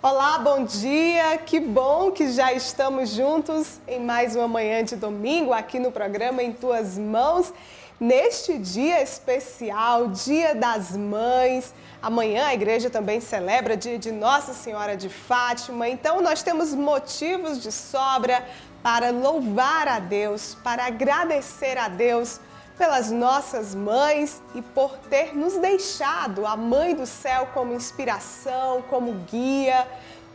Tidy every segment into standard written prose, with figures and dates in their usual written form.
Olá, bom dia! Que bom que já estamos juntos em mais uma manhã de domingo aqui no programa Em Tuas Mãos. Neste dia especial, Dia das Mães. Amanhã a igreja também celebra Dia de Nossa Senhora de Fátima. Então nós temos motivos de sobra para louvar a Deus, para agradecer a Deus pelas nossas mães e por ter nos deixado a Mãe do Céu como inspiração, como guia,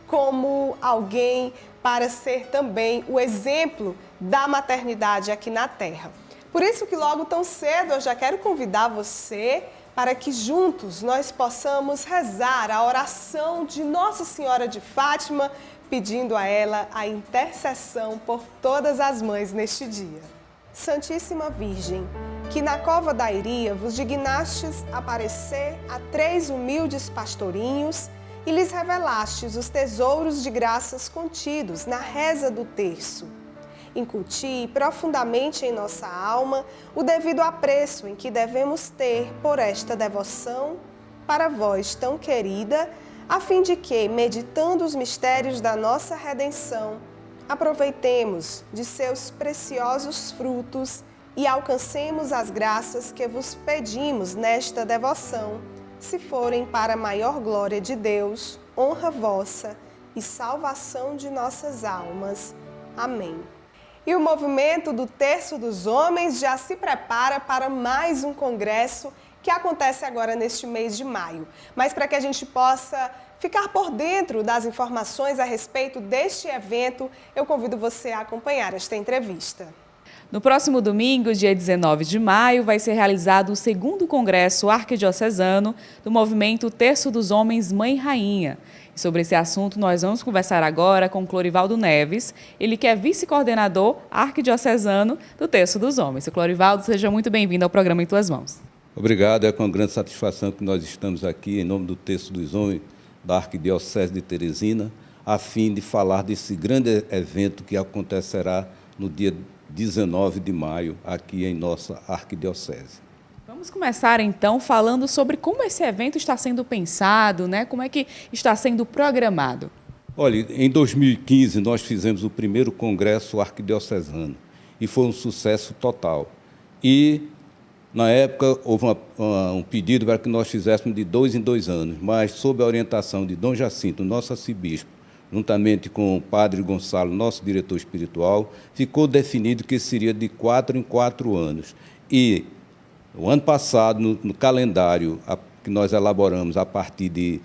como alguém para ser também o exemplo da maternidade aqui na Terra. Por isso que logo tão cedo eu já quero convidar você para que juntos nós possamos rezar a oração de Nossa Senhora de Fátima, pedindo a ela a intercessão por todas as mães neste dia. Santíssima Virgem, que na cova da Iria vos dignastes aparecer a 3 humildes pastorinhos e lhes revelastes os tesouros de graças contidos na reza do terço. Incutii profundamente em nossa alma o devido apreço em que devemos ter por esta devoção para vós tão querida, a fim de que, meditando os mistérios da nossa redenção, aproveitemos de seus preciosos frutos e alcancemos as graças que vos pedimos nesta devoção, se forem para a maior glória de Deus, honra vossa e salvação de nossas almas. Amém. E o movimento do Terço dos Homens já se prepara para mais um congresso que acontece agora neste mês de maio. Mas para que a gente possa ficar por dentro das informações a respeito deste evento, eu convido você a acompanhar esta entrevista. No próximo domingo, dia 19 de maio, vai ser realizado o 2º Congresso Arquidiocesano do Movimento Terço dos Homens Mãe Rainha. E sobre esse assunto, nós vamos conversar agora com Clorivaldo Neves, ele que é vice-coordenador arquidiocesano do Terço dos Homens. Seu Clorivaldo, seja muito bem-vindo ao programa Em Tuas Mãos. Obrigado, é com grande satisfação que nós estamos aqui em nome do Terço dos Homens da Arquidiocese de Teresina, a fim de falar desse grande evento que acontecerá no dia 19 de maio, aqui em nossa arquidiocese. Vamos começar, então, falando sobre como esse evento está sendo pensado, né? Como é que está sendo programado. Olha, em 2015 nós fizemos o primeiro congresso arquidiocesano e foi um sucesso total. E, na época, houve um pedido para que nós fizéssemos de 2 em 2 anos, mas, sob a orientação de Dom Jacinto, nosso arcebispo, juntamente com o Padre Gonçalo, nosso diretor espiritual, ficou definido que seria de 4 em 4 anos. E, o ano passado, no calendário que nós elaboramos a partir de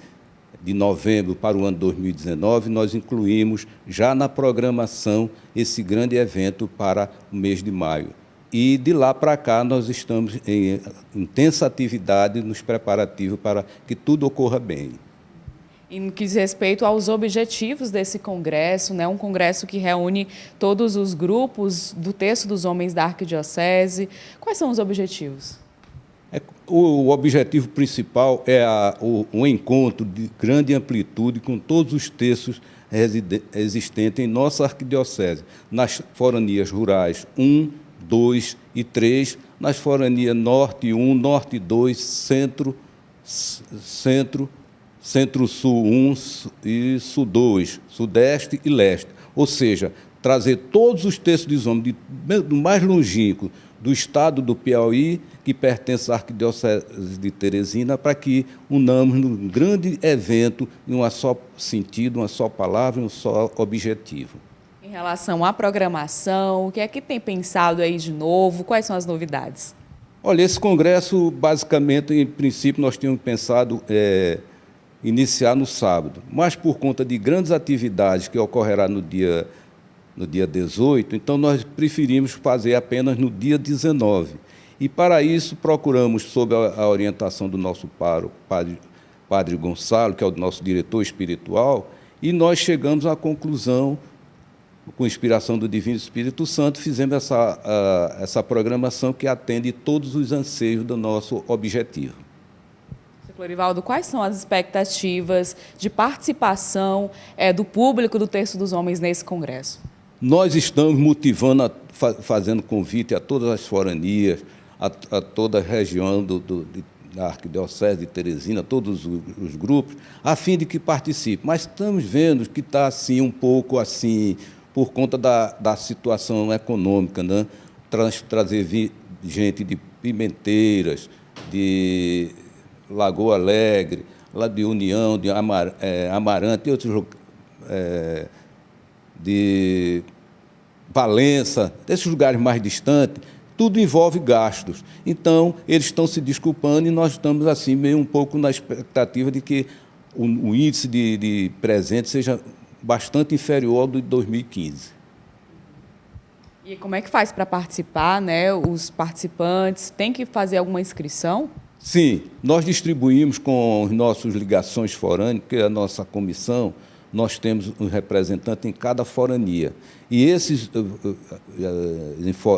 novembro para o ano 2019, nós incluímos já na programação esse grande evento para o mês de maio. E, de lá para cá, nós estamos em intensa atividade nos preparativos para que tudo ocorra bem. E no que diz respeito aos objetivos desse congresso, né, um congresso que reúne todos os grupos do Terço dos Homens da Arquidiocese, quais são os objetivos? O objetivo principal é o encontro de grande amplitude com todos os terços existentes em nossa arquidiocese, nas foranias rurais 1, 2 e 3, nas foranias Norte 1, Norte 2, Centro-Sul 1 e Sul 2, Sudeste e Leste. Ou seja, trazer todos os terços dos homens do mais longínquo do estado do Piauí, que pertence à Arquidiocese de Teresina, para que unamos num grande evento, em um só sentido, uma só palavra, um só objetivo. Em relação à programação, o que é que tem pensado aí de novo? Quais são as novidades? Olha, esse congresso, basicamente, em princípio, nós tínhamos pensado iniciar no sábado, mas por conta de grandes atividades que ocorrerá no dia 18, então nós preferimos fazer apenas no dia 19. E, para isso, procuramos, sob a orientação do nosso pároco, Padre Gonçalo, que é o nosso diretor espiritual, e nós chegamos à conclusão, com inspiração do Divino Espírito Santo, fizemos essa programação que atende todos os anseios do nosso objetivo. Clorivaldo, quais são as expectativas de participação do público do Terço dos Homens nesse congresso? Nós estamos motivando, fazendo convite a todas as foranias, a toda a região da Arquidiocese de Teresina, todos os grupos, a fim de que participem. Mas estamos vendo que está assim, um pouco assim, por conta da situação econômica, né? Trazer gente de Pimenteiras, de Lagoa Alegre, lá de União, de Amarante, e outros de Valença, desses lugares mais distantes, tudo envolve gastos. Então, eles estão se desculpando e nós estamos assim meio um pouco na expectativa de que o índice de presente seja bastante inferior ao de 2015. E como é que faz para participar, né? Os participantes têm que fazer alguma inscrição? Sim, nós distribuímos com os nossos ligações forâneas, que é a nossa comissão, nós temos um representante em cada forania. E esses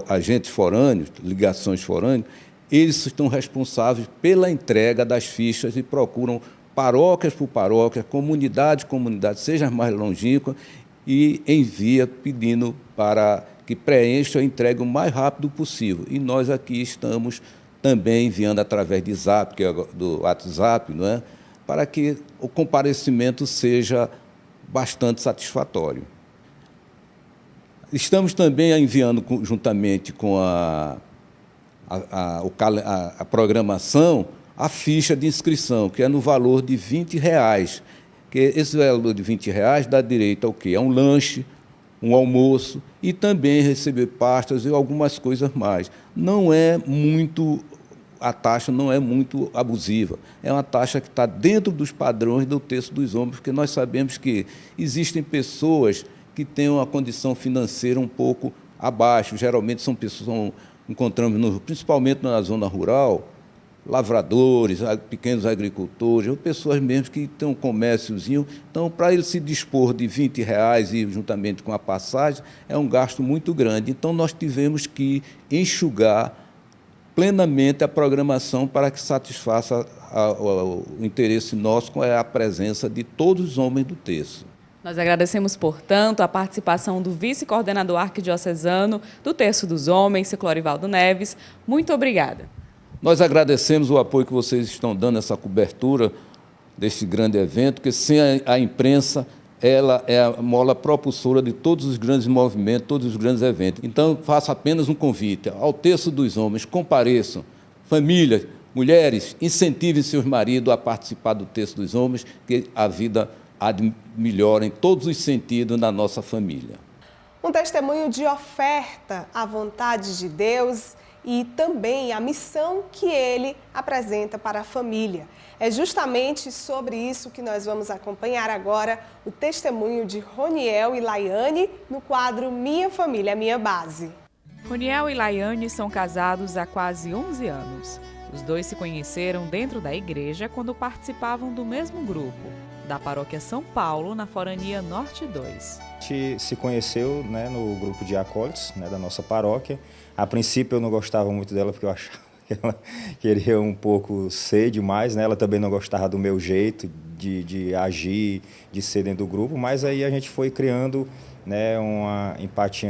agentes forâneos, ligações forâneas, eles estão responsáveis pela entrega das fichas e procuram paróquias por paróquia, comunidade por comunidade, seja mais longínqua, e envia pedindo para que preencha e entregue o mais rápido possível. E nós aqui estamos também enviando através de Zap, que é do WhatsApp, não é? Para que o comparecimento seja bastante satisfatório. Estamos também enviando, juntamente com a programação, a ficha de inscrição, que é no valor de R$20, que esse valor de R$20 dá direito ao quê? A um lanche, um almoço e também receber pastas e algumas coisas mais. A taxa não é muito abusiva, é uma taxa que está dentro dos padrões do Terço dos Homens, porque nós sabemos que existem pessoas que têm uma condição financeira um pouco abaixo, geralmente são pessoas, encontramos principalmente na zona rural, lavradores, pequenos agricultores, ou pessoas mesmo que têm um comérciozinho. Então, para ele se dispor de R$20 e juntamente com a passagem, é um gasto muito grande. Então, nós tivemos que enxugar plenamente a programação para que satisfaça o interesse nosso com a presença de todos os homens do terço. Nós agradecemos, portanto, a participação do vice-coordenador arquidiocesano do Terço dos Homens, Seu Clorivaldo Neves. Muito obrigada. Nós agradecemos o apoio que vocês estão dando a essa cobertura deste grande evento, porque sem a imprensa, ela é a mola propulsora de todos os grandes movimentos, todos os grandes eventos. Então, faço apenas um convite ao Terço dos Homens, compareçam, famílias, mulheres, incentivem seus maridos a participar do Terço dos Homens, que a vida melhora em todos os sentidos na nossa família. Um testemunho de oferta à vontade de Deus e também a missão que ele apresenta para a família. É justamente sobre isso que nós vamos acompanhar agora o testemunho de Roniel e Laiane no quadro Minha Família, Minha Base. Roniel e Laiane são casados há quase 11 anos. Os dois se conheceram dentro da igreja quando participavam do mesmo grupo, da Paróquia São Paulo, na Forania Norte 2. A gente se conheceu, né, no grupo de acólitos, né, da nossa paróquia. A princípio eu não gostava muito dela porque eu achava que ela queria um pouco ser demais, né? Ela também não gostava do meu jeito de agir, de ser dentro do grupo, mas aí a gente foi criando, né, uma empatia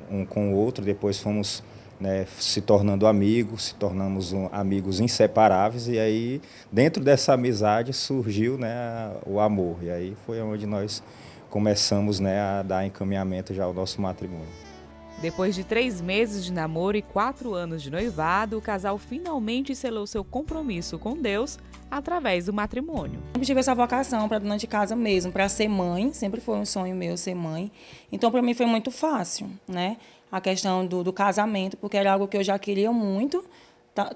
um com o outro, depois fomos, né, se tornando amigos, se tornamos amigos inseparáveis e aí dentro dessa amizade surgiu, né, o amor e aí foi onde nós começamos, né, a dar encaminhamento já ao nosso matrimônio. Depois de 3 meses de namoro e 4 anos de noivado, o casal finalmente selou seu compromisso com Deus através do matrimônio. Eu tive essa vocação para dona de casa mesmo, para ser mãe, sempre foi um sonho meu ser mãe. Então, para mim foi muito fácil, né? A questão do casamento, porque era algo que eu já queria muito,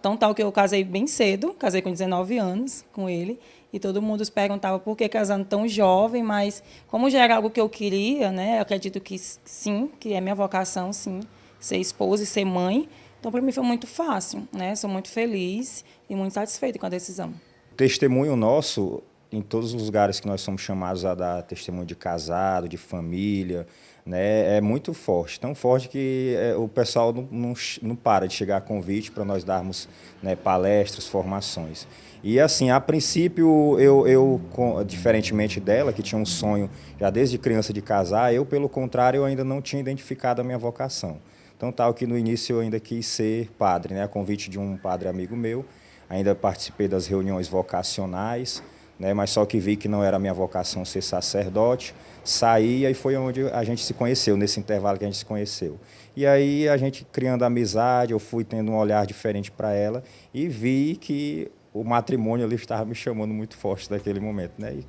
tão tal que eu casei bem cedo, casei com 19 anos com ele, e todo mundo se perguntava por que casando tão jovem, mas como já era algo que eu queria, né? Eu acredito que sim, que é minha vocação, sim, ser esposa e ser mãe. Então, para mim foi muito fácil, né? Sou muito feliz e muito satisfeita com a decisão. O testemunho nosso, em todos os lugares que nós somos chamados a dar testemunho de casado, de família, né, é muito forte, tão forte que o pessoal não para de chegar a convite para nós darmos, né, palestras, formações. E assim, a princípio, eu, diferentemente dela, que tinha um sonho já desde criança de casar, eu, pelo contrário, eu ainda não tinha identificado a minha vocação. Então, tal que no início eu ainda quis ser padre, né, a convite de um padre amigo meu, ainda participei das reuniões vocacionais, né? Mas só que vi que não era a minha vocação ser sacerdote, saí e aí foi onde a gente se conheceu, nesse intervalo que a gente se conheceu. E aí a gente criando amizade, eu fui tendo um olhar diferente para ela e vi que o matrimônio ali estava me chamando muito forte naquele momento, né?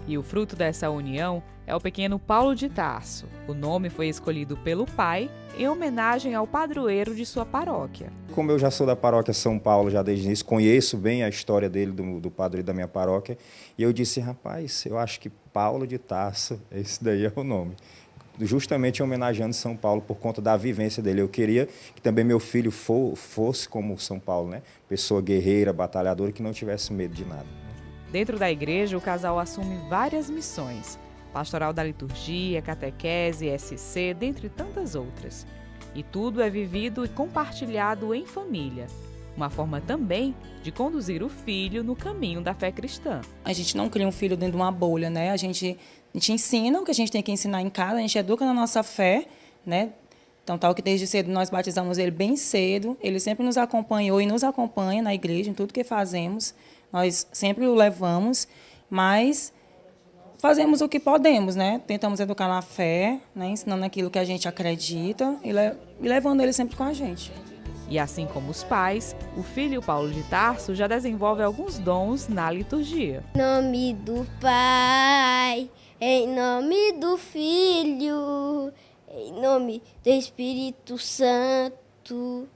E o fruto dessa união é o pequeno Paulo de Tarso. O nome foi escolhido pelo pai em homenagem ao padroeiro de sua paróquia. Como eu já sou da paróquia São Paulo, já desde o início, conheço bem a história dele, do padroeiro da minha paróquia, e eu disse, rapaz, eu acho que Paulo de Tarso, esse daí é o nome. Justamente homenageando São Paulo por conta da vivência dele. Eu queria que também meu filho fosse como São Paulo, né? Pessoa guerreira, batalhadora, que não tivesse medo de nada. Dentro da igreja, o casal assume várias missões: pastoral da liturgia, catequese, SC, dentre tantas outras. E tudo é vivido e compartilhado em família. Uma forma também de conduzir o filho no caminho da fé cristã. A gente não cria um filho dentro de uma bolha, né? A gente ensina o que a gente tem que ensinar em casa, a gente educa na nossa fé, né? Então, tal que desde cedo nós batizamos ele bem cedo, ele sempre nos acompanhou e nos acompanha na igreja, em tudo que fazemos. Nós sempre o levamos, mas fazemos o que podemos, né? Tentamos educar na fé, né? Ensinando aquilo que a gente acredita e levando ele sempre com a gente. E assim como os pais, o filho Paulo de Tarso já desenvolve alguns dons na liturgia. Em nome do Pai, em nome do Filho, em nome do Espírito Santo.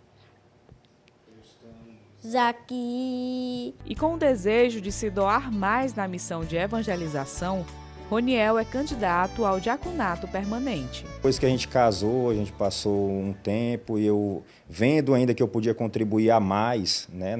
Aqui. E com o desejo de se doar mais na missão de evangelização, Roniel é candidato ao diaconato permanente. Depois que a gente casou, a gente passou um tempo e eu, vendo ainda que eu podia contribuir a mais, né,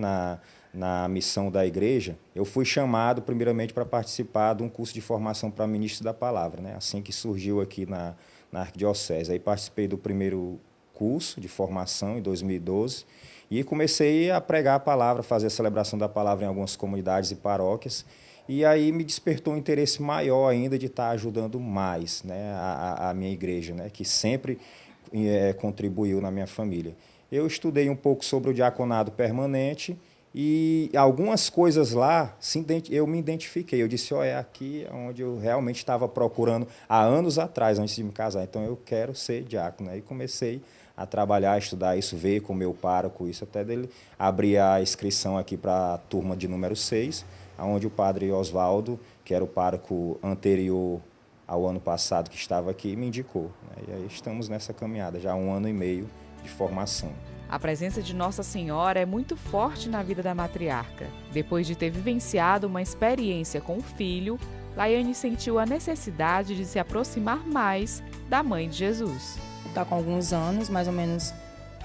na missão da igreja, eu fui chamado primeiramente para participar de um curso de formação para ministro da palavra, né, assim que surgiu aqui na Arquidiocese. Aí participei do primeiro curso de formação em 2012 e comecei a pregar a palavra, fazer a celebração da palavra em algumas comunidades e paróquias. E aí me despertou um interesse maior ainda de estar ajudando mais, né, a minha igreja, né, que sempre contribuiu na minha família. Eu estudei um pouco sobre o diaconado permanente e algumas coisas lá eu me identifiquei. Eu disse, é aqui onde eu realmente estava procurando há anos atrás, antes de me casar. Então eu quero ser diácono. Aí comecei a trabalhar, a estudar isso, ver com o meu pároco isso, até dele abrir a inscrição aqui para a turma de número 6, onde o padre Oswaldo, que era o pároco anterior ao ano passado que estava aqui, me indicou, né? E aí estamos nessa caminhada, já há 1 ano e meio de formação. A presença de Nossa Senhora é muito forte na vida da matriarca. Depois de ter vivenciado uma experiência com o filho, Laiane sentiu a necessidade de se aproximar mais da Mãe de Jesus. Está com alguns anos, mais ou menos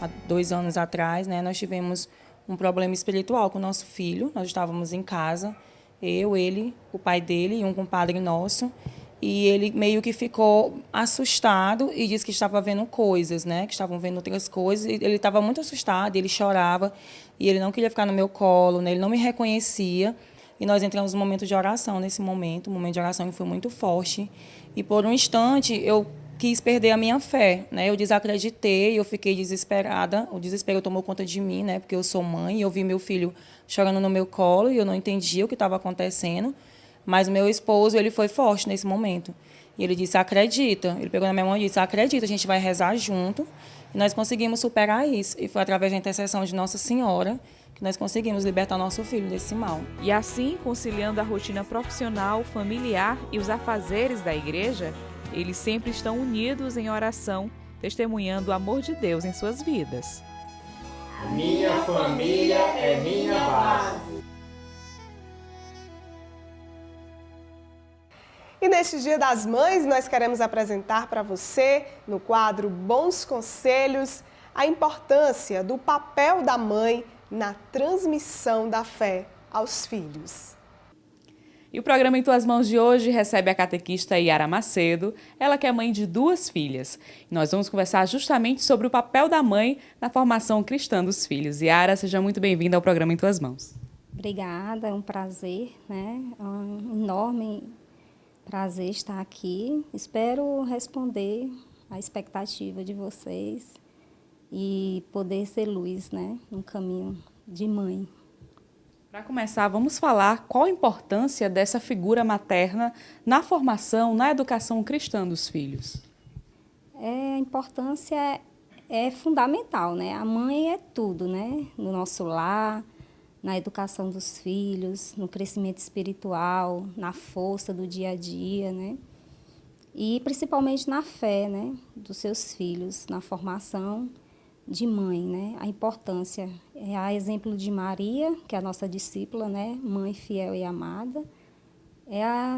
há 2 anos atrás, né, nós tivemos um problema espiritual com o nosso filho. Nós estávamos em casa, ele, o pai dele e um compadre nosso, e ele meio que ficou assustado e disse que estava vendo coisas, né, que estavam vendo outras coisas. Ele estava muito assustado, ele chorava e ele não queria ficar no meu colo, né, ele não me reconhecia. E nós entramos no momento de oração nesse momento, um momento de oração que foi muito forte. E por um instante eu quis perder a minha fé, né? Eu desacreditei, eu fiquei desesperada, o desespero tomou conta de mim, né? Porque eu sou mãe, eu vi meu filho chorando no meu colo e eu não entendia o que estava acontecendo, mas o meu esposo, ele foi forte nesse momento. E ele disse, acredita, ele pegou na minha mão e disse, acredita, a gente vai rezar junto, e nós conseguimos superar isso. E foi através da intercessão de Nossa Senhora que nós conseguimos libertar nosso filho desse mal. E assim, conciliando a rotina profissional, familiar e os afazeres da igreja, eles sempre estão unidos em oração, testemunhando o amor de Deus em suas vidas. Minha família é minha base. E neste Dia das Mães, nós queremos apresentar para você, no quadro Bons Conselhos, a importância do papel da mãe na transmissão da fé aos filhos. E o programa Em Tuas Mãos de hoje recebe a catequista Yara Macedo, ela que é mãe de 2 filhas. E nós vamos conversar justamente sobre o papel da mãe na formação cristã dos filhos. Yara, seja muito bem-vinda ao programa Em Tuas Mãos. Obrigada, é um prazer, né? É um enorme prazer estar aqui. Espero responder à expectativa de vocês e poder ser luz, né? No caminho de mãe. Para começar, vamos falar qual a importância dessa figura materna na formação, na educação cristã dos filhos. A importância é fundamental, né? A mãe é tudo, né? No nosso lar, na educação dos filhos, no crescimento espiritual, na força do dia a dia, né? E principalmente na fé, né? Dos seus filhos, na formação de mãe, né? A importância é a exemplo de Maria, que é a nossa discípula, né? Mãe fiel e amada.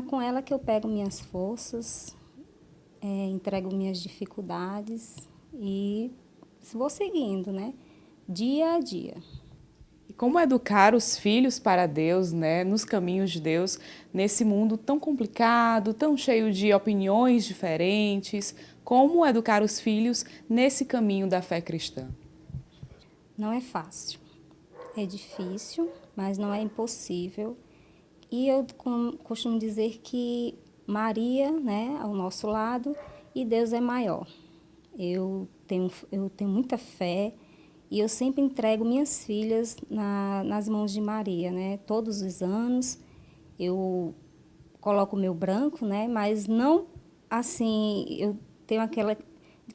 Com ela que eu pego minhas forças, entrego minhas dificuldades e vou seguindo, né? Dia a dia. E como educar os filhos para Deus, né? Nos caminhos de Deus, nesse mundo tão complicado, tão cheio de opiniões diferentes? Como educar os filhos nesse caminho da fé cristã? Não é fácil, é difícil, mas não é impossível. E eu costumo dizer que Maria, né, ao nosso lado, e Deus é maior. Eu tenho muita fé e eu sempre entrego minhas filhas nas mãos de Maria, né? Todos os anos eu coloco o meu branco, né? Mas não assim, eu tenho aquele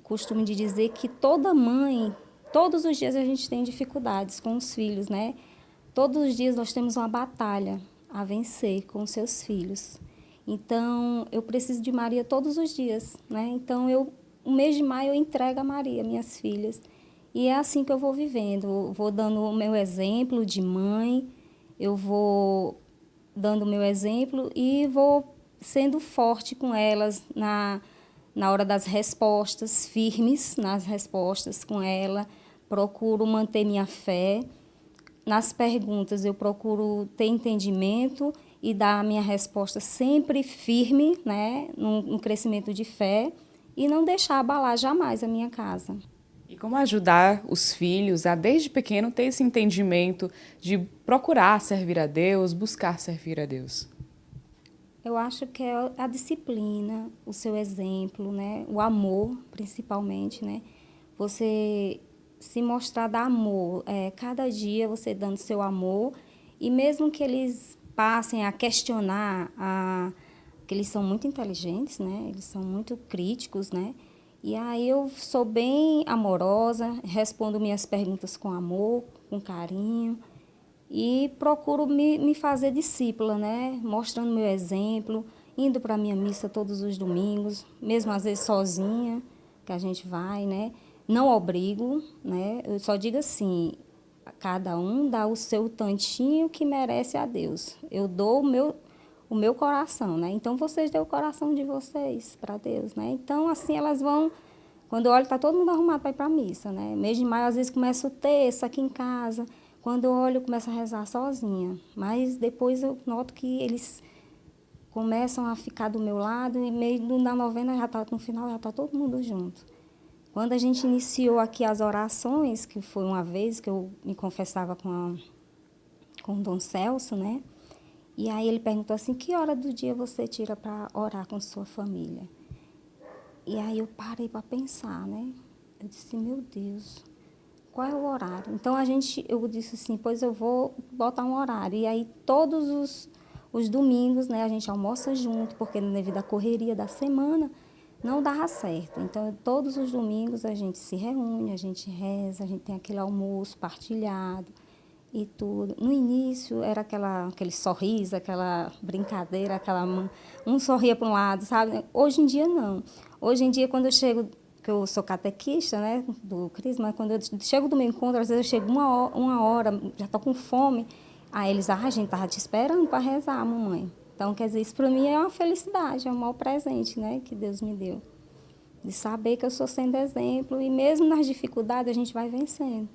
costume de dizer que toda mãe, todos os dias a gente tem dificuldades com os filhos, né? Todos os dias nós temos uma batalha a vencer com os seus filhos. Então, eu preciso de Maria todos os dias, né? Então, o mês de maio eu entrego a Maria, minhas filhas. E é assim que eu vou vivendo, eu vou dando o meu exemplo de mãe, eu vou dando o meu exemplo e vou sendo forte com elas na hora das respostas, firmes nas respostas com ela, procuro manter minha fé. Nas perguntas eu procuro ter entendimento e dar a minha resposta sempre firme, né, num crescimento de fé e não deixar abalar jamais a minha casa. E como ajudar os filhos a, desde pequeno, ter esse entendimento de procurar servir a Deus, buscar servir a Deus? Eu acho que é a disciplina, o seu exemplo, né, o amor, principalmente, né, você se mostrar dar amor, cada dia você dando seu amor, e mesmo que eles passem a questionar, que eles são muito inteligentes, né? Eles são muito críticos, né? E aí eu sou bem amorosa, respondo minhas perguntas com amor, com carinho, e procuro me fazer discípula, né? Mostrando meu exemplo, indo para a minha missa todos os domingos, mesmo às vezes sozinha, que a gente vai, né? Não obrigo, né? Eu só digo assim, cada um dá o seu tantinho que merece a Deus. Eu dou o meu coração, né? Então, vocês dêem o coração de vocês para Deus, né? Então, assim, elas vão... Quando eu olho, está todo mundo arrumado para ir para a missa, né? Mês de maio, às vezes, começa o terço aqui em casa. Quando eu olho, eu começo a rezar sozinha. Mas depois eu noto que eles começam a ficar do meu lado e meio da novena, no final, já está todo mundo junto. Quando a gente iniciou aqui as orações, que foi uma vez que eu me confessava com o Dom Celso, né? E aí ele perguntou assim, que hora do dia você tira para orar com sua família? E aí eu parei para pensar, né? Eu disse, meu Deus, qual é o horário? Então eu disse assim, pois eu vou botar um horário. E aí todos os domingos, né, a gente almoça junto, porque devido à correria da semana, não dava certo. Então, todos os domingos a gente se reúne, a gente reza, a gente tem aquele almoço partilhado e tudo. No início era aquele sorriso, aquela brincadeira, um sorria para um lado, sabe? Hoje em dia, não. Hoje em dia, quando eu chego, que eu sou catequista, né, do Crisma, quando eu chego do meu encontro, às vezes eu chego uma hora, já estou com fome, aí eles, a gente estava te esperando para rezar, mamãe. Então, quer dizer, isso para mim é uma felicidade, é um maior presente, né, que Deus me deu. De saber que eu sou sendo exemplo e mesmo nas dificuldades a gente vai vencendo.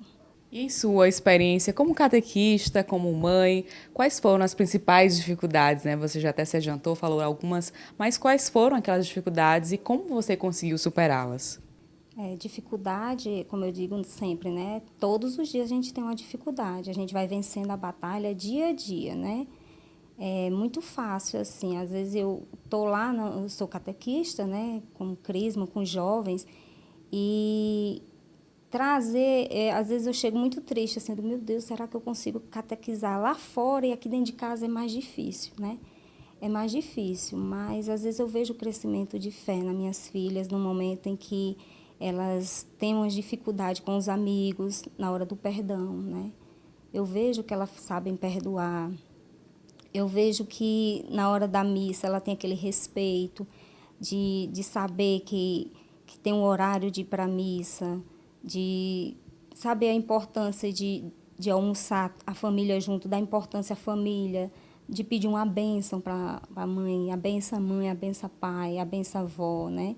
E em sua experiência como catequista, como mãe, quais foram as principais dificuldades, né? Você já até se adiantou, falou algumas, mas quais foram aquelas dificuldades e como você conseguiu superá-las? Dificuldade, como eu digo sempre, né? Todos os dias a gente tem uma dificuldade, a gente vai vencendo a batalha dia a dia, né? É muito fácil, assim, às vezes eu estou lá, eu sou catequista, né, com crisma, com jovens, e trazer, às vezes eu chego muito triste, assim, do meu Deus, será que eu consigo catequizar lá fora e aqui dentro de casa é mais difícil, né? É mais difícil, mas às vezes eu vejo o crescimento de fé nas minhas filhas no momento em que elas têm uma dificuldade com os amigos na hora do perdão, né? Eu vejo que elas sabem perdoar, eu vejo que na hora da missa ela tem aquele respeito de saber que tem um horário de ir para a missa, de saber a importância de almoçar a família junto, da importância à família, de pedir uma bênção para a mãe, a benção pai, a benção avó, né?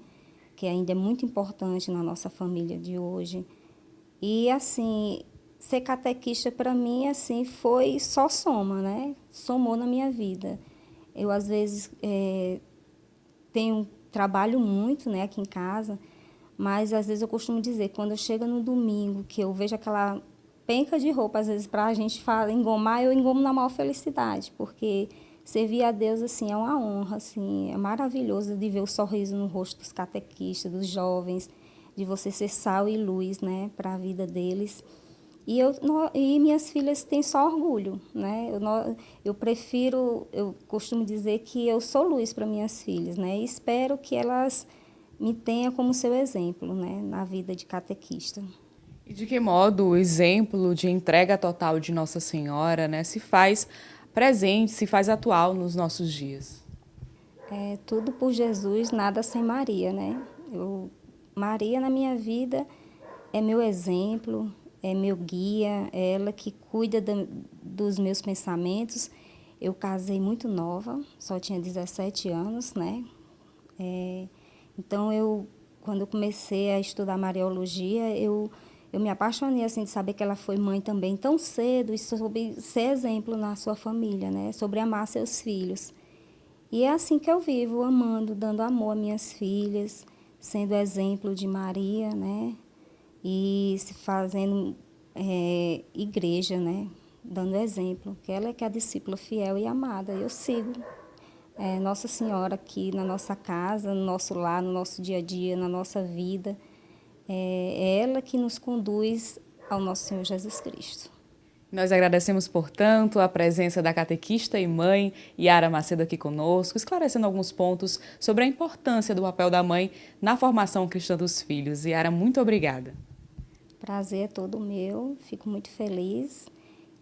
Que ainda é muito importante na nossa família de hoje. E, assim, ser catequista para mim, assim, foi só soma, né? Somou na minha vida. Eu, às vezes, trabalho muito, né, aqui em casa, mas, às vezes, eu costumo dizer, quando eu chego no domingo, que eu vejo aquela penca de roupa, às vezes, para a gente engomar, eu engomo na maior felicidade, porque servir a Deus, assim, é uma honra, assim, é maravilhoso de ver o sorriso no rosto dos catequistas, dos jovens, de você ser sal e luz, né, para a vida deles. E minhas filhas têm só orgulho, né? Eu costumo dizer que eu sou luz para minhas filhas, né? E espero que elas me tenham como seu exemplo, né, na vida de catequista. E de que modo o exemplo de entrega total de Nossa Senhora, né, se faz presente, se faz atual nos nossos dias? Tudo por Jesus, nada sem Maria, né? Maria na minha vida é meu exemplo, é meu guia, é ela que cuida dos meus pensamentos. Eu casei muito nova, só tinha 17 anos, né? Então, quando eu comecei a estudar Mariologia, eu me apaixonei, assim, de saber que ela foi mãe também tão cedo e sobre ser exemplo na sua família, né? Sobre amar seus filhos. E é assim que eu vivo, amando, dando amor às minhas filhas, sendo exemplo de Maria, né? E se fazendo igreja, né? Dando exemplo, que ela é que é a discípula fiel e amada. Eu sigo Nossa Senhora aqui na nossa casa, no nosso lar, no nosso dia a dia, na nossa vida. É ela que nos conduz ao nosso Senhor Jesus Cristo. Nós agradecemos, portanto, a presença da catequista e mãe Yara Macedo aqui conosco, esclarecendo alguns pontos sobre a importância do papel da mãe na formação cristã dos filhos. Yara, muito obrigada. Prazer é todo meu, fico muito feliz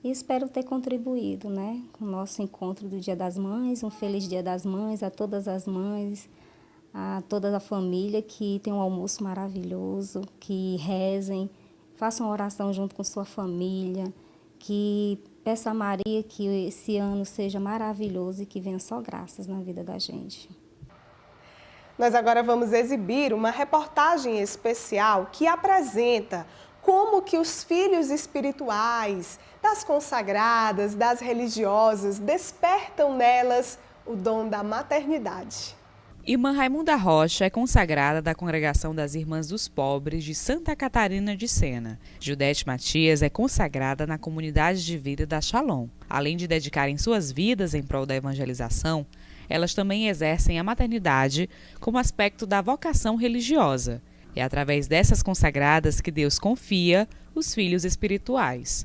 e espero ter contribuído, né, com o nosso encontro do Dia das Mães. Um feliz Dia das Mães a todas as mães, a toda a família que tem um almoço maravilhoso, que rezem, façam uma oração junto com sua família, que peça a Maria que esse ano seja maravilhoso e que venha só graças na vida da gente. Nós agora vamos exibir uma reportagem especial que apresenta como que os filhos espirituais das consagradas, das religiosas, despertam nelas o dom da maternidade. Irmã Raimunda Rocha é consagrada da Congregação das Irmãs dos Pobres de Santa Catarina de Sena. Judete Matias é consagrada na Comunidade de Vida da Shalom. Além de dedicarem suas vidas em prol da evangelização, elas também exercem a maternidade como aspecto da vocação religiosa. É através dessas consagradas que Deus confia os filhos espirituais.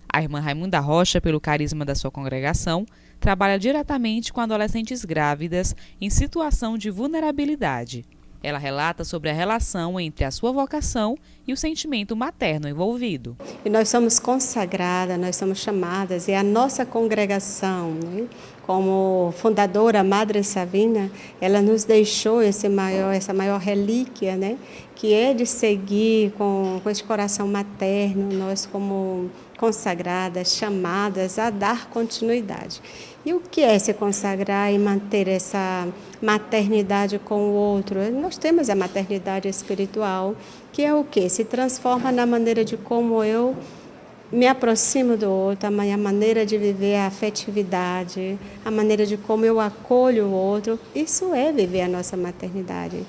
A irmã Raimunda Rocha, pelo carisma da sua congregação, trabalha diretamente com adolescentes grávidas em situação de vulnerabilidade. Ela relata sobre a relação entre a sua vocação e o sentimento materno envolvido. E nós somos consagradas, nós somos chamadas, e a nossa congregação, né, como fundadora Madre Savina, ela nos deixou essa maior relíquia, né, que é de seguir com esse coração materno, nós como consagradas, chamadas a dar continuidade. E o que é se consagrar e manter essa maternidade com o outro? Nós temos a maternidade espiritual, que é o quê? Se transforma na maneira de como eu me aproximo do outro, a minha maneira de viver a afetividade, a maneira de como eu acolho o outro. Isso é viver a nossa maternidade.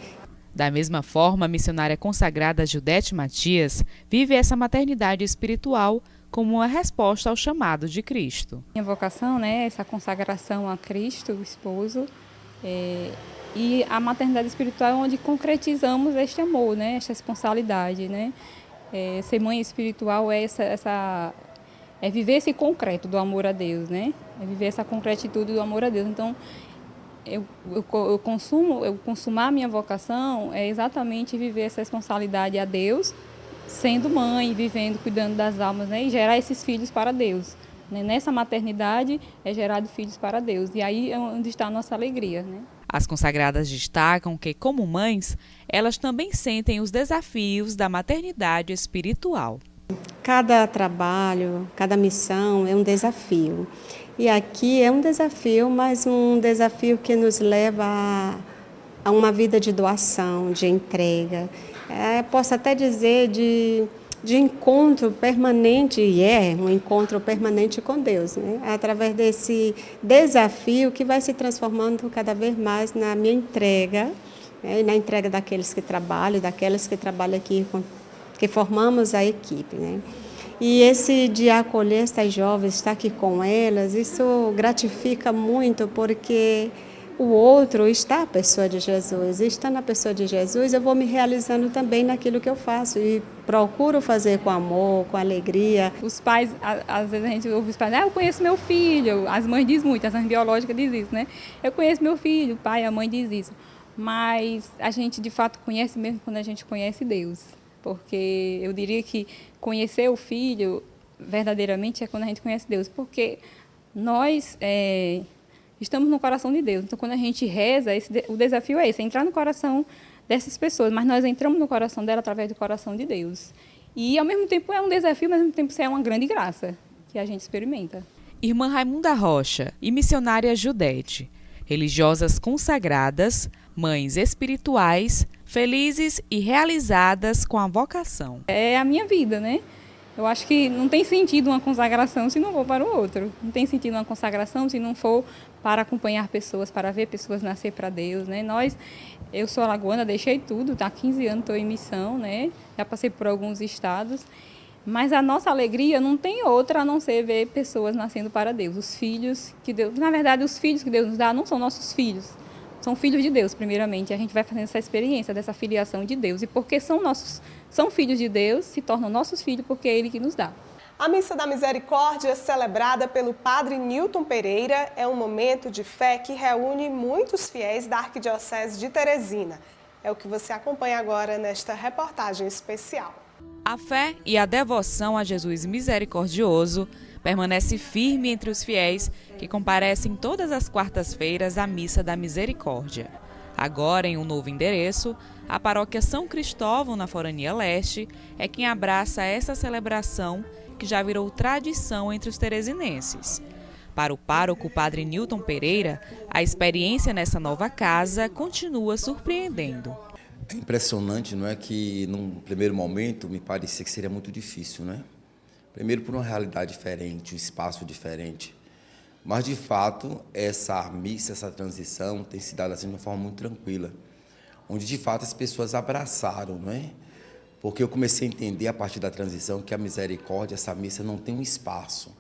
Da mesma forma, a missionária consagrada Judete Matias vive essa maternidade espiritual como uma resposta ao chamado de Cristo. Minha vocação, né, essa consagração a Cristo, o esposo, e a maternidade espiritual é onde concretizamos este amor, né, esta responsabilidade, né. ser mãe espiritual é é viver esse concreto do amor a Deus, né? É viver essa concretitude do amor a Deus. Então, consumar a minha vocação é exatamente viver essa responsabilidade a Deus, sendo mãe, vivendo, cuidando das almas, né? E gerar esses filhos para Deus. Né? Nessa maternidade é gerado filhos para Deus. E aí é onde está a nossa alegria, né? As consagradas destacam que, como mães, elas também sentem os desafios da maternidade espiritual. Cada trabalho, cada missão é um desafio. E aqui é um desafio, mas um desafio que nos leva a uma vida de doação, de entrega. Posso até dizer de encontro permanente, e é um encontro permanente com Deus, né? Através desse desafio que vai se transformando cada vez mais na minha entrega, né? E na entrega daqueles que trabalham, daquelas que trabalham aqui, que formamos a equipe, né? E esse de acolher essas jovens, estar aqui com elas, isso gratifica muito, porque o outro está a pessoa de Jesus. E está na pessoa de Jesus, eu vou me realizando também naquilo que eu faço. E procuro fazer com amor, com alegria. Os pais, às vezes a gente ouve os pais, eu conheço meu filho. As mães dizem muito, as mães biológicas dizem isso, né? Eu conheço meu filho, o pai, a mãe diz isso. Mas a gente, de fato, conhece mesmo quando a gente conhece Deus. Porque eu diria que conhecer o filho verdadeiramente é quando a gente conhece Deus. Porque nós estamos no coração de Deus. Então, quando a gente reza, o desafio é esse, é entrar no coração dessas pessoas. Mas nós entramos no coração dela através do coração de Deus. E, ao mesmo tempo, é um desafio, mas, ao mesmo tempo, isso é uma grande graça que a gente experimenta. Irmã Raimunda Rocha e missionária Judete, religiosas consagradas, mães espirituais, felizes e realizadas com a vocação. É a minha vida, né? Eu acho que não tem sentido uma consagração se não for para o outro. Não tem sentido uma consagração se não for para acompanhar pessoas, para ver pessoas nascer para Deus, né? Eu sou alagoana, deixei tudo, há 15 anos estou em missão, né? Já passei por alguns estados. Mas a nossa alegria não tem outra a não ser ver pessoas nascendo para Deus. Os filhos que Deus... Na verdade, os filhos que Deus nos dá não são nossos filhos. São filhos de Deus, primeiramente. A gente vai fazendo essa experiência dessa filiação de Deus. E porque são filhos de Deus, se tornam nossos filhos, porque é Ele que nos dá. A Missa da Misericórdia, celebrada pelo Padre Newton Pereira, é um momento de fé que reúne muitos fiéis da Arquidiocese de Teresina. É o que você acompanha agora nesta reportagem especial. A fé e a devoção a Jesus misericordioso permanece firme entre os fiéis que comparecem todas as quartas-feiras à Missa da Misericórdia. Agora, em um novo endereço, a Paróquia São Cristóvão, na Forania Leste, é quem abraça essa celebração que já virou tradição entre os teresinenses. Para o pároco Padre Newton Pereira, a experiência nessa nova casa continua surpreendendo. É impressionante, não é, que num primeiro momento me parecia que seria muito difícil, né? Primeiro por uma realidade diferente, um espaço diferente. Mas, de fato, essa missa, essa transição tem se dado assim de uma forma muito tranquila, onde, de fato, as pessoas abraçaram, não é? Porque eu comecei a entender, a partir da transição, que a misericórdia, essa missa, não tem um espaço.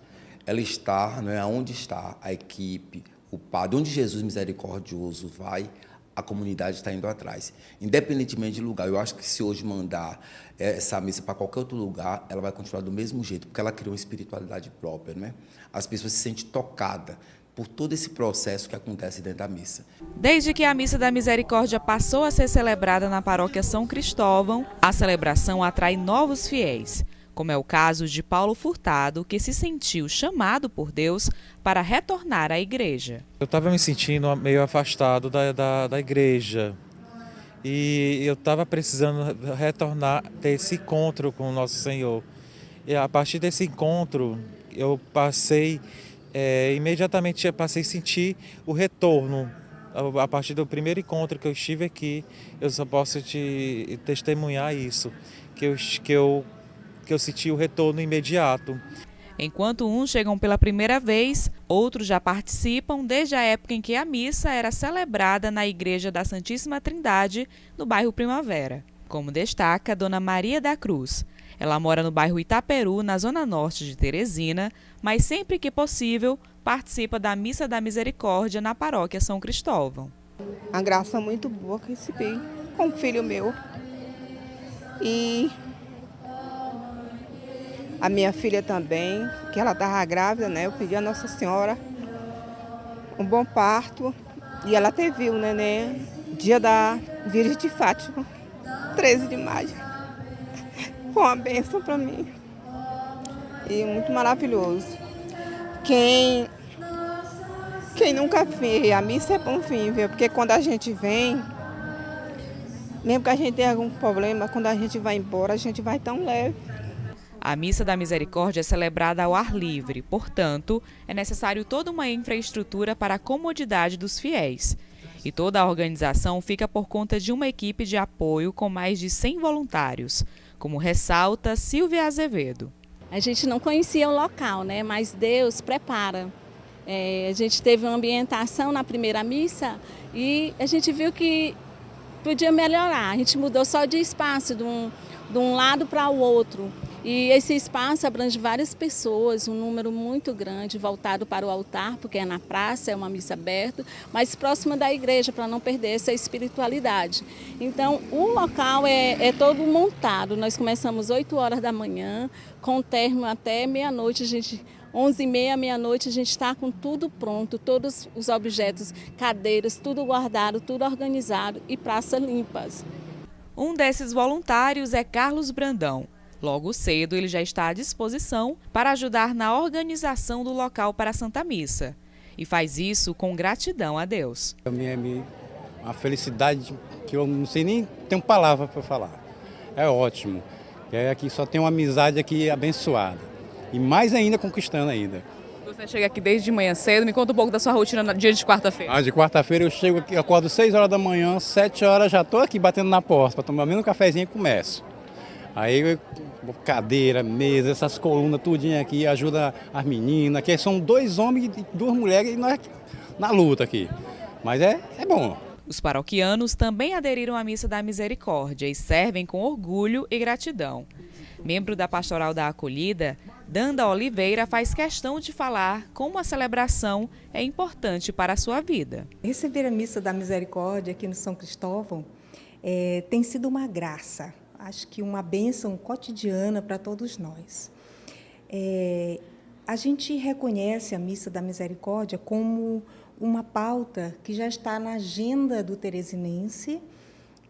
Ela está, não é, onde está a equipe, o padre, onde Jesus misericordioso vai, a comunidade está indo atrás, independentemente de lugar. Eu acho que se hoje mandar essa missa para qualquer outro lugar, ela vai continuar do mesmo jeito, porque ela criou uma espiritualidade própria, né? As pessoas se sentem tocadas por todo esse processo que acontece dentro da missa. Desde que a Missa da Misericórdia passou a ser celebrada na Paróquia São Cristóvão, a celebração atrai novos fiéis, como é o caso de Paulo Furtado, que se sentiu chamado por Deus para retornar à igreja. Eu estava me sentindo meio afastado da igreja e eu estava precisando retornar, ter esse encontro com o nosso Senhor. E a partir desse encontro, eu imediatamente passei a sentir o retorno. A partir do primeiro encontro que eu estive aqui, eu só posso te testemunhar isso, que eu senti o retorno imediato. Enquanto uns chegam pela primeira vez, outros já participam desde a época em que a missa era celebrada na Igreja da Santíssima Trindade, no bairro Primavera. Como destaca Dona Maria da Cruz. Ela mora no bairro Itaperu, na zona norte de Teresina, mas sempre que possível participa da Missa da Misericórdia na Paróquia São Cristóvão. A graça muito boa que recebi com o filho meu. E A minha filha também, que ela estava grávida, né? Eu pedi a Nossa Senhora um bom parto e ela teve o neném dia da Virgem de Fátima, 13 de maio. Foi uma bênção para mim e muito maravilhoso. Quem nunca vê, a missa é bom vir, viu? Porque quando a gente vem, mesmo que a gente tenha algum problema, quando a gente vai embora, a gente vai tão leve. A Missa da Misericórdia é celebrada ao ar livre, portanto, é necessário toda uma infraestrutura para a comodidade dos fiéis. E toda a organização fica por conta de uma equipe de apoio com mais de 100 voluntários, como ressalta Silvia Azevedo. A gente não conhecia o local, né? Mas Deus prepara. A gente teve uma ambientação na primeira missa e a gente viu que podia melhorar. A gente mudou só de espaço, de um lado para o outro. E esse espaço abrange várias pessoas, um número muito grande, voltado para o altar, porque é na praça, é uma missa aberta, mas próxima da igreja, para não perder essa espiritualidade. Então, o local é todo montado. Nós começamos 8 horas da manhã, com término até meia-noite, 11h30, meia-noite, a gente está com tudo pronto, todos os objetos, cadeiras, tudo guardado, tudo organizado e praça limpas. Um desses voluntários é Carlos Brandão. Logo cedo, ele já está à disposição para ajudar na organização do local para a Santa Missa. E faz isso com gratidão a Deus. É uma felicidade que eu não sei nem ter palavra para falar. É ótimo. Aqui só tem uma amizade aqui abençoada. E mais ainda conquistando ainda. Você chega aqui desde de manhã cedo. Me conta um pouco da sua rotina no dia de quarta-feira. De quarta-feira eu chego aqui, acordo 6 horas da manhã, 7 horas já estou aqui batendo na porta para tomar menos um cafezinho e começo. Aí cadeira, mesa, essas colunas, tudinho aqui, ajuda as meninas, que são 2 homens e 2 mulheres e nós na luta aqui. Mas é bom. Os paroquianos também aderiram à Missa da Misericórdia e servem com orgulho e gratidão. Membro da Pastoral da Acolhida, Danda Oliveira faz questão de falar como a celebração é importante para a sua vida. Receber a Missa da Misericórdia aqui no São Cristóvão tem sido uma graça. Acho que uma bênção cotidiana para todos nós. A gente reconhece a Missa da Misericórdia como uma pauta que já está na agenda do teresinense,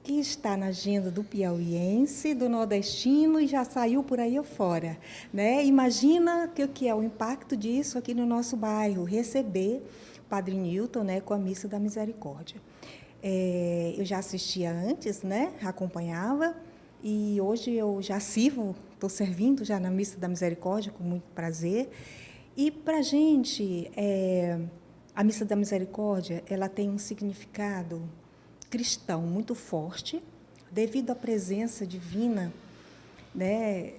que está na agenda do piauiense, do nordestino e já saiu por aí afora, né? Imagina o que é o impacto disso aqui no nosso bairro, receber o Padre Newton, né, com a Missa da Misericórdia. Eu já assistia antes, né, acompanhava, e hoje eu já sirvo, estou servindo já na Missa da Misericórdia com muito prazer. E para a gente, a Missa da Misericórdia, ela tem um significado cristão muito forte, devido à presença divina, né?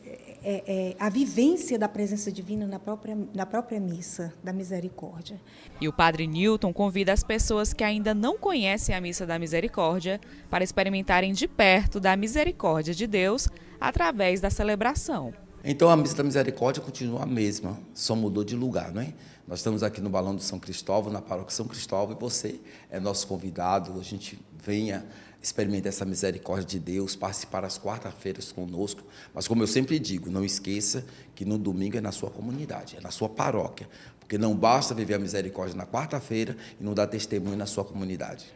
A vivência da presença divina na própria Missa da Misericórdia. E o Padre Newton convida as pessoas que ainda não conhecem a Missa da Misericórdia para experimentarem de perto da misericórdia de Deus através da celebração. Então a Missa da Misericórdia continua a mesma, só mudou de lugar, não é? Nós estamos aqui no Balão do São Cristóvão, na Paróquia São Cristóvão, e você é nosso convidado. A gente venha experimentar essa misericórdia de Deus, participar às quarta-feiras conosco. Mas, como eu sempre digo, não esqueça que no domingo é na sua comunidade, é na sua paróquia. Porque não basta viver a misericórdia na quarta-feira e não dar testemunho na sua comunidade.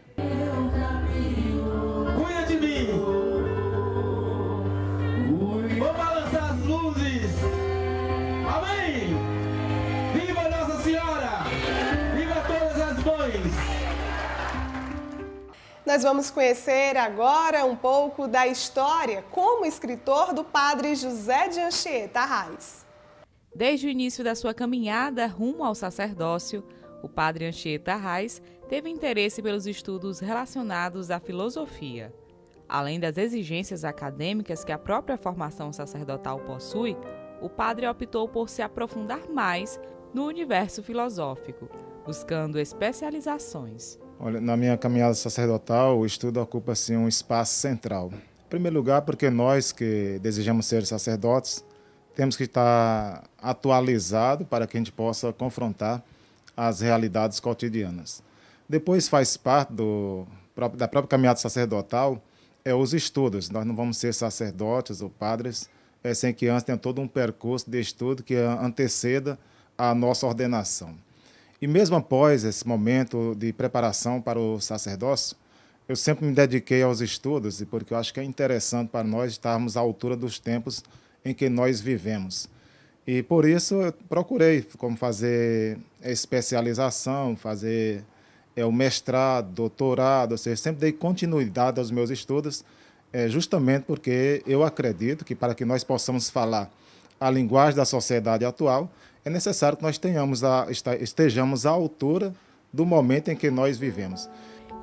Cuida de mim! Vou balançar as luzes! Amém! Viva Nossa Senhora! Viva todas as mães! Nós vamos conhecer agora um pouco da história como escritor do Padre José de Anchieta Arraes. Desde o início da sua caminhada rumo ao sacerdócio, o Padre Anchieta Arraes teve interesse pelos estudos relacionados à filosofia. Além das exigências acadêmicas que a própria formação sacerdotal possui, o padre optou por se aprofundar mais no universo filosófico, buscando especializações. Olha, na minha caminhada sacerdotal, o estudo ocupa assim, um espaço central. Em primeiro lugar, porque nós que desejamos ser sacerdotes, temos que estar atualizados para que a gente possa confrontar as realidades cotidianas. Depois faz parte da própria caminhada sacerdotal os estudos. Nós não vamos ser sacerdotes ou padres sem que antes tenha todo um percurso de estudo que anteceda a nossa ordenação. E mesmo após esse momento de preparação para o sacerdócio, eu sempre me dediquei aos estudos, porque eu acho que é interessante para nós estarmos à altura dos tempos em que nós vivemos. E por isso eu procurei como fazer especialização, fazer o mestrado, doutorado, ou seja, sempre dei continuidade aos meus estudos, justamente porque eu acredito que para que nós possamos falar a linguagem da sociedade atual, é necessário que nós estejamos à altura do momento em que nós vivemos.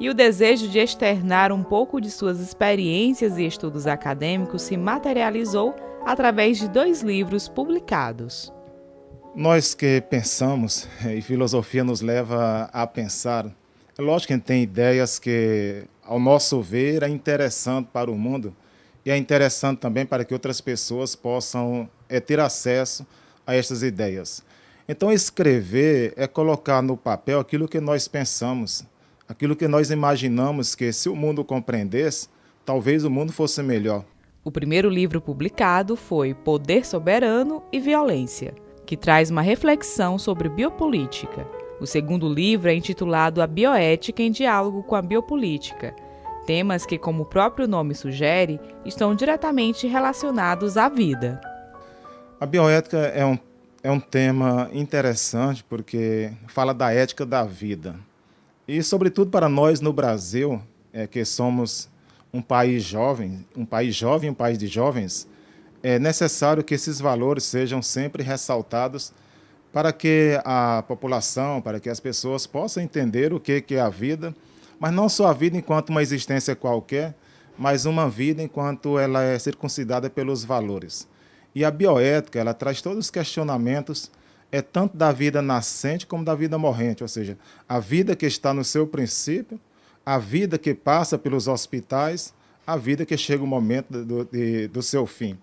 E o desejo de externar um pouco de suas experiências e estudos acadêmicos se materializou através de 2 livros publicados. Nós que pensamos, e filosofia nos leva a pensar, é lógico que a gente tem ideias que, ao nosso ver, é interessante para o mundo e é interessante também para que outras pessoas possam ter acesso a estas ideias. Então, escrever é colocar no papel aquilo que nós pensamos, aquilo que nós imaginamos que, se o mundo compreendesse, talvez o mundo fosse melhor. O primeiro livro publicado foi Poder Soberano e Violência, que traz uma reflexão sobre biopolítica. O segundo livro é intitulado A Bioética em Diálogo com a Biopolítica, temas que, como o próprio nome sugere, estão diretamente relacionados à vida. A bioética é um tema interessante porque fala da ética da vida. E, sobretudo, para nós no Brasil, que somos um país jovem, um país de jovens, é necessário que esses valores sejam sempre ressaltados para que a população, para que as pessoas possam entender o que é a vida, mas não só a vida enquanto uma existência qualquer, mas uma vida enquanto ela é circuncidada pelos valores. E a bioética, ela traz todos os questionamentos, tanto da vida nascente como da vida morrente, ou seja, a vida que está no seu princípio, a vida que passa pelos hospitais, a vida que chega o momento do seu fim.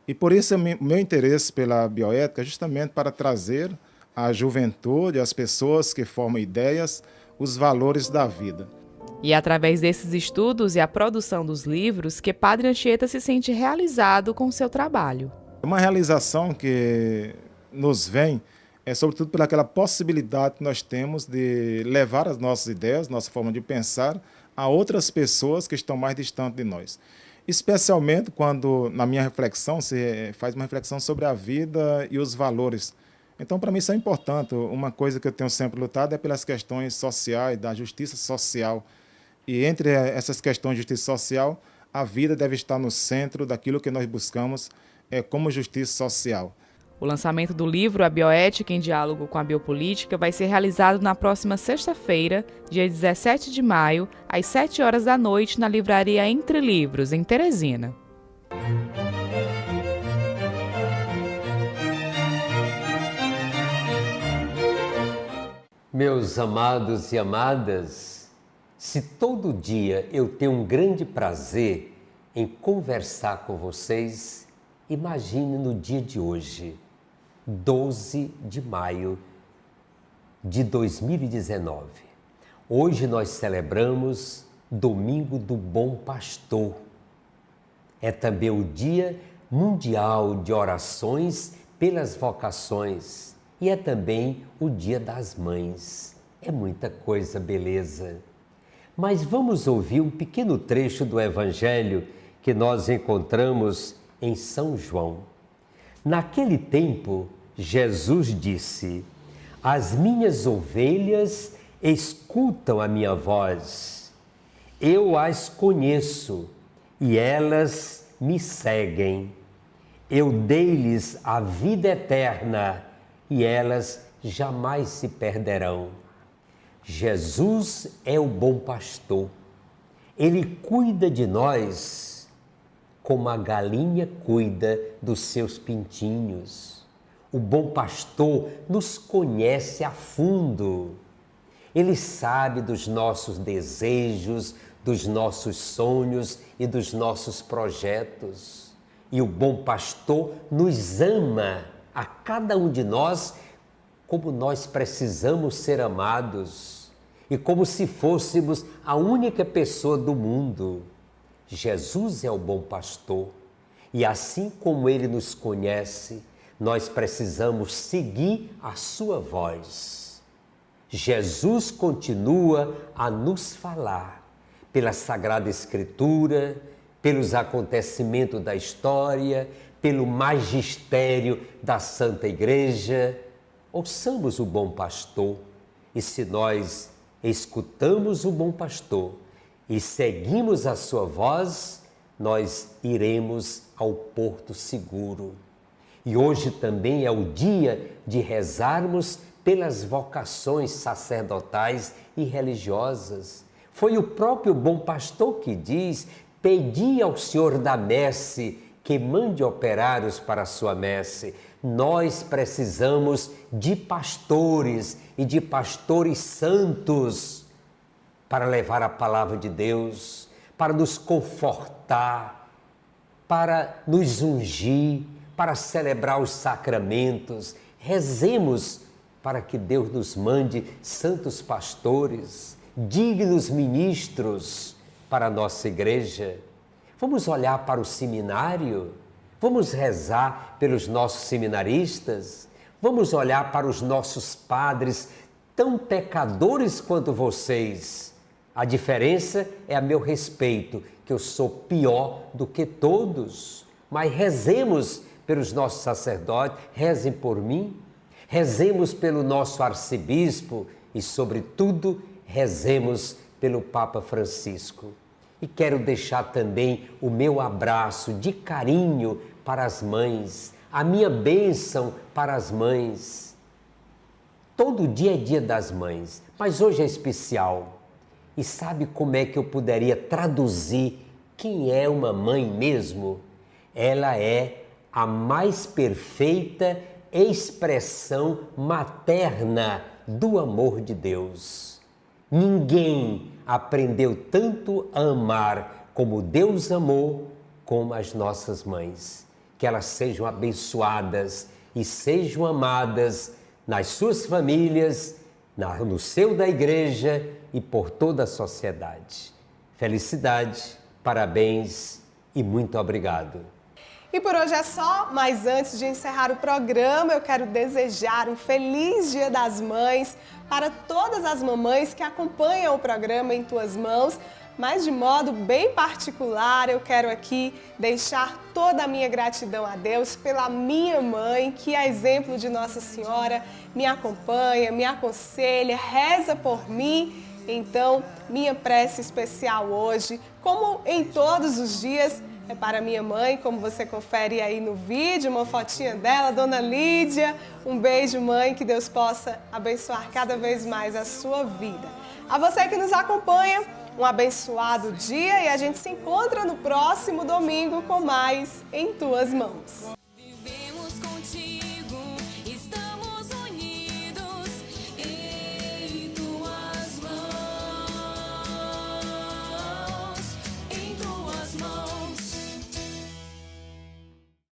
E por isso o meu interesse pela bioética é justamente para trazer à juventude, às pessoas que formam ideias, os valores da vida. E é através desses estudos e a produção dos livros que Padre Anchieta se sente realizado com o seu trabalho. Uma realização que nos vem sobretudo pelaquela possibilidade que nós temos de levar as nossas ideias, nossa forma de pensar, a outras pessoas que estão mais distantes de nós. Especialmente quando, na minha reflexão, se faz uma reflexão sobre a vida e os valores. Então, para mim, isso é importante. Uma coisa que eu tenho sempre lutado é pelas questões sociais, da justiça social. E entre essas questões de justiça social, a vida deve estar no centro daquilo que nós buscamos como justiça social. O lançamento do livro A Bioética em Diálogo com a Biopolítica vai ser realizado na próxima sexta-feira, dia 17 de maio, às 7 horas da noite, na livraria Entre Livros, em Teresina. Meus amados e amadas, se todo dia eu tenho um grande prazer em conversar com vocês, imagine no dia de hoje, 12 de maio de 2019. Hoje nós celebramos Domingo do Bom Pastor. É também o Dia Mundial de Orações pelas Vocações e é também o Dia das Mães. É muita coisa, beleza. Mas vamos ouvir um pequeno trecho do Evangelho que nós encontramos em São João. Naquele tempo, Jesus disse: as minhas ovelhas escutam a minha voz. Eu as conheço e elas me seguem. Eu dei-lhes a vida eterna e elas jamais se perderão. Jesus é o bom pastor. Ele cuida de nós como a galinha cuida dos seus pintinhos. O bom pastor nos conhece a fundo. Ele sabe dos nossos desejos, dos nossos sonhos e dos nossos projetos. E o bom pastor nos ama a cada um de nós como nós precisamos ser amados e como se fôssemos a única pessoa do mundo. Jesus é o bom pastor E assim como Ele nos conhece, nós precisamos seguir a sua voz. Jesus continua a nos falar pela Sagrada Escritura, pelos acontecimentos da história, pelo magistério da Santa Igreja. Ouçamos o bom pastor, e se nós escutamos o bom pastor e seguimos a sua voz, nós iremos ao porto seguro. E hoje também é o dia de rezarmos pelas vocações sacerdotais e religiosas. Foi o próprio bom pastor que diz: pedi ao Senhor da messe que mande operários para a sua messe. Nós precisamos de pastores e de pastores santos para levar a palavra de Deus, para nos confortar, para nos ungir, para celebrar os sacramentos. Rezemos para que Deus nos mande santos pastores, dignos ministros para a nossa igreja. Vamos olhar para o seminário, vamos rezar pelos nossos seminaristas, vamos olhar para os nossos padres, tão pecadores quanto vocês. A diferença é a meu respeito, que eu sou pior do que todos. Mas rezemos pelos nossos sacerdotes, rezem por mim, rezemos pelo nosso arcebispo e, sobretudo, rezemos pelo Papa Francisco. E quero deixar também o meu abraço de carinho para as mães, a minha bênção para as mães. Todo dia é dia das mães, mas hoje é especial. E sabe como é que eu poderia traduzir quem é uma mãe mesmo? Ela é a mais perfeita expressão materna do amor de Deus. Ninguém aprendeu tanto a amar como Deus amou, como as nossas mães. Que elas sejam abençoadas e sejam amadas nas suas famílias, no seio da igreja e por toda a sociedade. Felicidade, parabéns e muito obrigado. E por hoje é só, mas antes de encerrar o programa, eu quero desejar um feliz Dia das Mães para todas as mamães que acompanham o programa Em Tuas Mãos, mas de modo bem particular eu quero aqui deixar toda a minha gratidão a Deus pela minha mãe, que a exemplo de Nossa Senhora me acompanha, me aconselha, reza por mim. Então, minha prece especial hoje, como em todos os dias, é para minha mãe, como você confere aí no vídeo, uma fotinha dela, Dona Lídia. Um beijo, mãe, que Deus possa abençoar cada vez mais a sua vida. A você que nos acompanha, um abençoado dia e a gente se encontra no próximo domingo com mais Em Tuas Mãos.